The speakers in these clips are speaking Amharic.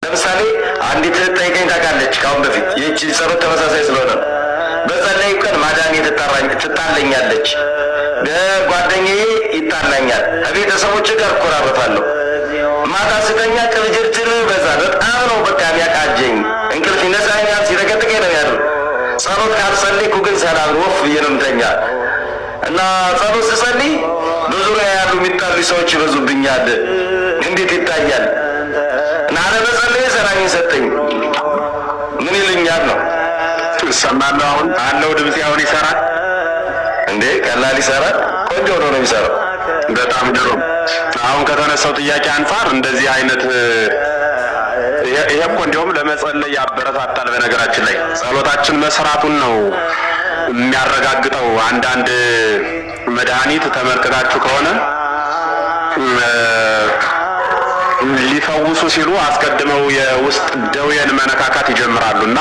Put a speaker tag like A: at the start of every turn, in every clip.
A: ለምሳሌ አንዲት ጠይቀኝ ታውቃለች ካሁን በፊት ይህች ጸሎት ተመሳሳይ ስለሆነ በጸለይ ቀን ማዳን ትጣለኛለች፣ ጓደኛዬ ይጣላኛል፣ ከቤተሰቦች ጋር እኮራረፋለሁ፣ ማታ ስተኛ ቅልጅርጅር በዛ በጣም ነው በቃ የሚያቃጀኝ፣ እንቅልፍ ይነሳኛል፣ ሲረገጥቀኝ ነው ያለው። ጸሎት ካልጸለይኩ ግን ሰላም ወፍ ብዬ ነው የምተኛ እና ጸሎት ስጸልይ በዙሪያ ያሉ የሚጣሉ ሰዎች ይበዙብኛል። እንዴት ይታያል? እና ለመጸለይ ሰላም ይሰጠኝ ምን ይልኛል ነው
B: ይሰማል። አሁን አለው ድምጽ አሁን ይሰራል
A: እንዴ? ቀላል ይሰራል። ቆንጆ ነው የሚሰራው።
B: በጣም ጥሩ። አሁን ከተነሳው ጥያቄ አንፃር እንደዚህ አይነት ይሄ እኮ እንደውም ለመጸለይ ያበረታታል። በነገራችን ላይ ጸሎታችን መስራቱን ነው የሚያረጋግጠው። አንዳንድ መድኃኒት ተመልክታችሁ ከሆነ ሊፈውሱ ሲሉ አስቀድመው የውስጥ ደዌን መነካካት ይጀምራሉና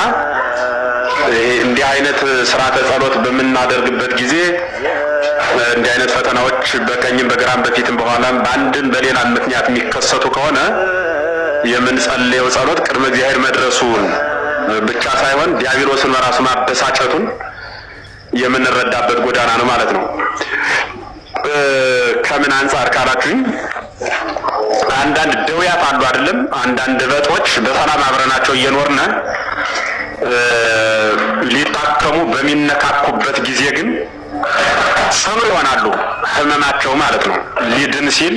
B: እንዲህ አይነት ስርዓተ ጸሎት በምናደርግበት ጊዜ እንዲህ አይነት ፈተናዎች በቀኝም በግራም በፊትም በኋላም በአንድም በሌላም ምክንያት የሚከሰቱ ከሆነ የምንጸልየው ጸሎት ቅድመ እግዚአብሔር መድረሱን ብቻ ሳይሆን ዲያብሎስን በራሱ ማበሳጨቱን የምንረዳበት ጎዳና ነው ማለት ነው። ከምን አንፃር ካላችሁኝ አንዳንድ ደውያት አሉ አይደለም? አንዳንድ እበጦች በሰላም አብረናቸው እየኖርነ ሊታከሙ በሚነካኩበት ጊዜ ግን ጽኑ ይሆናሉ ህመማቸው ማለት ነው። ሊድን ሲል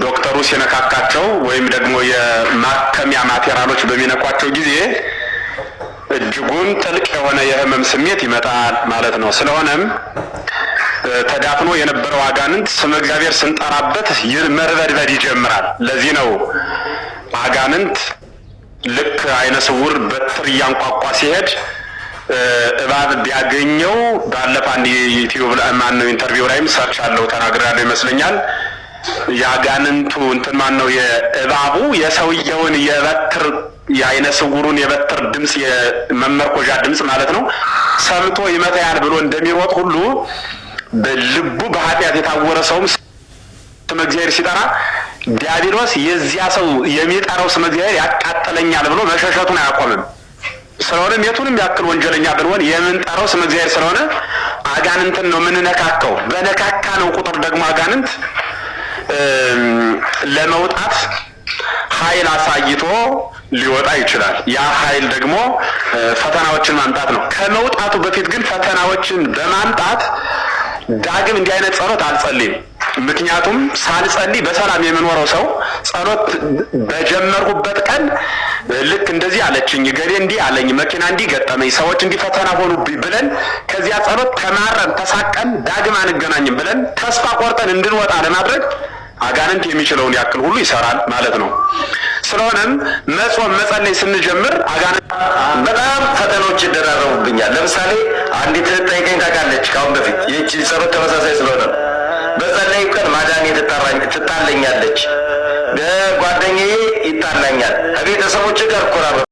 B: ዶክተሩ ሲነካካቸው ወይም ደግሞ የማከሚያ ማቴሪያሎች በሚነኳቸው ጊዜ እጅጉን ጥልቅ የሆነ የህመም ስሜት ይመጣል ማለት ነው። ስለሆነም ተዳፍኖ የነበረው አጋንንት ስመ እግዚአብሔር ስንጠራበት መርበድበድ ይጀምራል። ለዚህ ነው አጋንንት ልክ አይነ ስውር በትር እያንቋቋ ሲሄድ እባብ ቢያገኘው ባለፈ አንድ ዩቲዩብ ላይ ማነው ኢንተርቪው ላይም ሰርች አለው ተናግሬያለሁ ይመስለኛል። ያጋንንቱ እንትን ማነው የእባቡ የሰውየውን የበትር የአይነ ስውሩን የበትር ድምጽ የመመርኮዣ ድምጽ ማለት ነው ሰምቶ ይመታያል ብሎ እንደሚሮጥ ሁሉ በልቡ በኃጢአት የታወረ ሰውም ስመ እግዚአብሔር ሲጠራ ዲያብሎስ የዚያ ሰው የሚጠራው ስመ እግዚአብሔር ያቃጥለኛል ብሎ መሸሸቱን አያቆምም። ስለሆነም የቱንም ያክል ወንጀለኛ ብንሆን የምንጠራው ስመ እግዚአብሔር ስለሆነ አጋንንትን ነው የምንነካካው። በነካካ ነው ቁጥር ደግሞ አጋንንት ለመውጣት ኃይል አሳይቶ ሊወጣ ይችላል። ያ ኃይል ደግሞ ፈተናዎችን ማምጣት ነው። ከመውጣቱ በፊት ግን ፈተናዎችን በማምጣት ዳግም እንዲህ አይነት ጸሎት አልጸልይም። ምክንያቱም ሳልጸልይ በሰላም የምኖረው ሰው ጸሎት በጀመርኩበት ቀን ልክ እንደዚህ አለችኝ፣ ገሌ እንዲህ አለኝ፣ መኪና እንዲህ ገጠመኝ፣ ሰዎች እንዲህ ፈተና ሆኑብኝ ብለን ከዚያ ጸሎት ተማረን ተሳቀን ዳግም አንገናኝም ብለን ተስፋ ቆርጠን እንድንወጣ ለማድረግ አጋንንት የሚችለውን ያክል ሁሉ ይሰራል ማለት ነው። ስለሆነም መጾም መጸለይ ስንጀምር አጋንንት
A: በጣም ፈተናዎች ይደራረቡብኛል። ለምሳሌ አንዲት ጠይቀኝ ታውቃለች ካሁን በፊት ይህች ጸሎት ተመሳሳይ ስለሆነ በጸለይ ቀን ማዳን ትጣለኛለች፣ ጓደኛዬ ይጣላኛል፣ ከቤተሰቦች ጋር እኮራረፋለሁ።